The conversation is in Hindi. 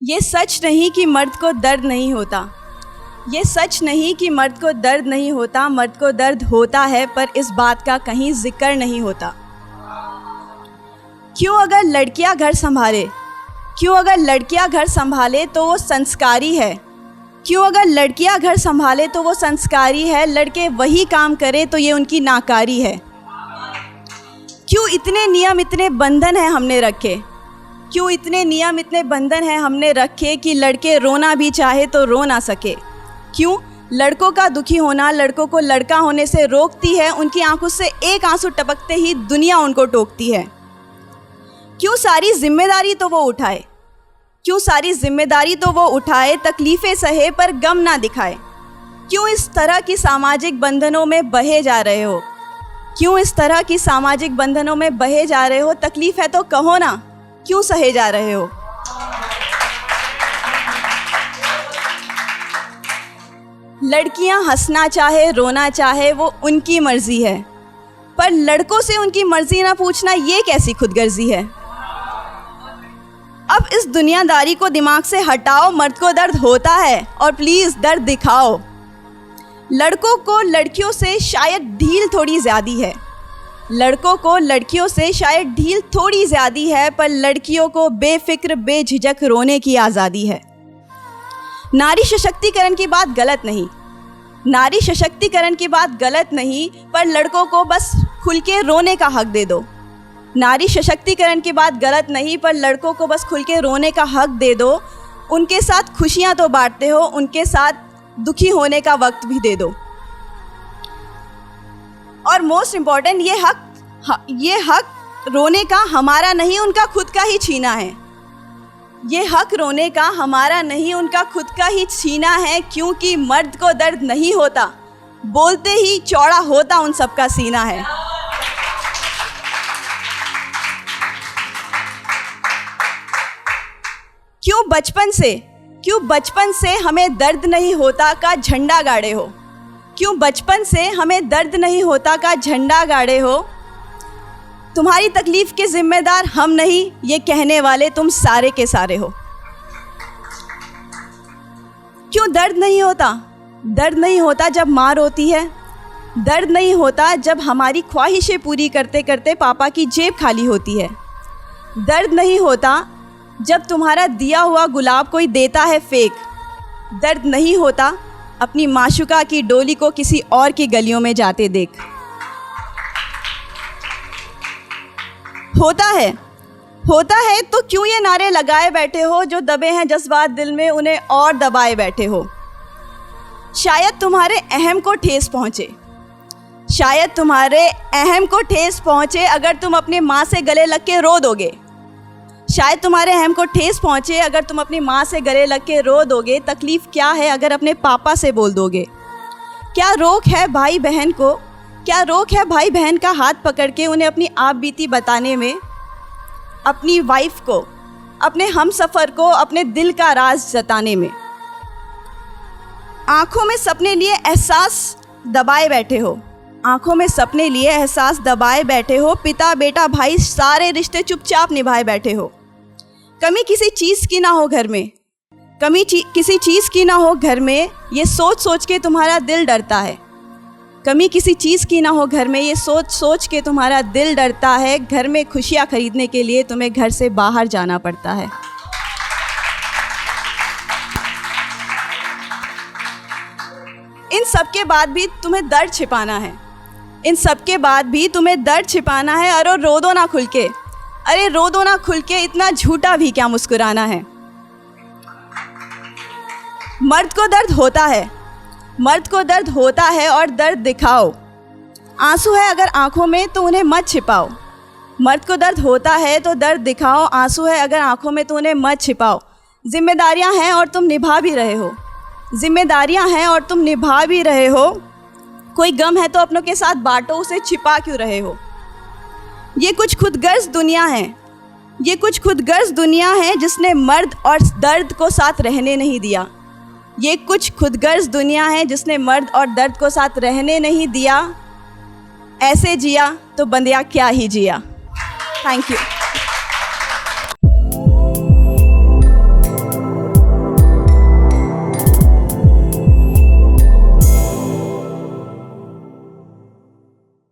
ये सच नहीं कि मर्द को दर्द नहीं होता। ये सच नहीं कि मर्द को दर्द नहीं होता। मर्द को दर्द होता है, पर इस बात का कहीं जिक्र नहीं होता। क्यों अगर लड़कियां घर संभाले, क्यों अगर लड़कियां घर संभाले तो वो संस्कारी है। क्यों अगर लड़कियां घर संभाले तो वो संस्कारी है। लड़के वही काम करे तो ये उनकी नाकारी है। क्यों इतने नियम इतने बंधन हैं हमने रखे, क्यों इतने नियम इतने बंधन हैं हमने रखे कि लड़के रोना भी चाहे तो रो ना सके। क्यों लड़कों का दुखी होना लड़कों को लड़का होने से रोकती है। उनकी आंखों से एक आंसू टपकते ही दुनिया उनको टोकती है। क्यों सारी जिम्मेदारी तो वो उठाए, क्यों सारी जिम्मेदारी तो वो उठाए, तकलीफ़ें सहे पर गम ना दिखाए। क्यों इस तरह की सामाजिक बंधनों में बहे जा रहे हो, क्यों इस तरह की सामाजिक बंधनों में बहे जा रहे हो। तकलीफ़ है तो कहो ना, क्यों सहे जा रहे हो। लड़कियां हंसना चाहे रोना चाहे वो उनकी मर्जी है, पर लड़कों से उनकी मर्जी ना पूछना ये कैसी खुदगर्जी है। अब इस दुनियादारी को दिमाग से हटाओ। मर्द को दर्द होता है और प्लीज़ दर्द दिखाओ। लड़कों को लड़कियों से शायद ढील थोड़ी ज़्यादा है, लड़कों को लड़कियों से शायद ढील थोड़ी ज़्यादा है, पर लड़कियों को बेफिक्र बेझिझक रोने की आज़ादी है। नारी सशक्तिकरण की बात गलत नहीं, नारी सशक्तिकरण की बात गलत नहीं, पर लड़कों को बस खुल के रोने का हक दे दो। नारी सशक्तिकरण की बात गलत नहीं, पर लड़कों को बस खुल के रोने का हक दे दो। उनके साथ खुशियां तो बांटते हो, उनके साथ दुखी होने का वक्त भी दे दो। और मोस्ट इम्पॉर्टेंट, ये हक रोने का हमारा नहीं, उनका खुद का ही छीना है। ये हक रोने का हमारा नहीं, उनका खुद का ही छीना है। क्योंकि मर्द को दर्द नहीं होता, बोलते ही चौड़ा होता उन सबका सीना है। क्यों बचपन से हमें दर्द नहीं होता का झंडा गाड़े हो। क्यों बचपन से हमें दर्द नहीं होता का झंडा गाड़े हो। तुम्हारी तकलीफ़ के जिम्मेदार हम नहीं, ये कहने वाले तुम सारे के सारे हो। क्यों दर्द नहीं होता, दर्द नहीं होता जब माँ रोती है, दर्द नहीं होता जब हमारी ख्वाहिशें पूरी करते करते पापा की जेब खाली होती है। दर्द नहीं होता जब तुम्हारा दिया हुआ गुलाब कोई देता है फेंक। दर्द नहीं होता अपनी माशुका की डोली को किसी और की गलियों में जाते देख। होता है तो क्यों ये नारे लगाए बैठे हो। जो दबे हैं जज्बात दिल में उन्हें और दबाए बैठे हो। शायद तुम्हारे अहम को ठेस पहुँचे, शायद तुम्हारे अहम को ठेस पहुँचे अगर तुम अपने माँ से गले लग के रो दोगे। शायद तुम्हारे अहम को ठेस पहुँचे अगर तुम अपनी माँ से गले लग के रो दोगे। तकलीफ़ क्या है अगर अपने पापा से बोल दोगे। क्या रोक है भाई बहन को, क्या रोक है भाई बहन का हाथ पकड़ के उन्हें अपनी आप बीती बताने में। अपनी वाइफ को, अपने हम सफ़र को, अपने दिल का राज जताने में। आँखों में सपने लिए एहसास दबाए बैठे हो, आँखों में सपने लिए एहसास दबाए बैठे हो। पिता बेटा भाई सारे रिश्ते चुपचाप निभाए बैठे हो। कमी किसी चीज़ की ना हो घर में, किसी चीज़ की ना हो घर में, ये सोच सोच के तुम्हारा दिल डरता है। कमी किसी चीज़ की ना हो घर में, ये सोच सोच के तुम्हारा दिल डरता है। घर में खुशियाँ खरीदने के लिए तुम्हें घर से बाहर जाना पड़ता है। इन सब के बाद भी तुम्हें दर्द छिपाना है, इन सब के बाद भी तुम्हें दर्द छिपाना है। अरे रो दो ना खुल के, अरे रो दो ना खुल के, इतना झूठा भी क्या मुस्कुराना है। मर्द को दर्द होता है, मर्द को दर्द होता है और दर्द दिखाओ। आंसू है अगर आंखों में तो उन्हें मत छिपाओ। मर्द को दर्द होता है तो दर्द दिखाओ। आंसू है अगर आंखों में तो उन्हें मत छिपाओ। जिम्मेदारियां हैं और तुम निभा भी रहे हो, जिम्मेदारियां हैं और तुम निभा भी रहे हो। कोई गम है तो अपनों के साथ बांटो, उसे छिपा क्यों रहे हो। ये कुछ खुदगर्ज दुनिया है, ये कुछ खुदगर्ज दुनिया है जिसने मर्द और दर्द को साथ रहने नहीं दिया। ये कुछ खुदगर्ज दुनिया है जिसने मर्द और दर्द को साथ रहने नहीं दिया। ऐसे जिया तो बंदिया क्या ही जिया। Thank you.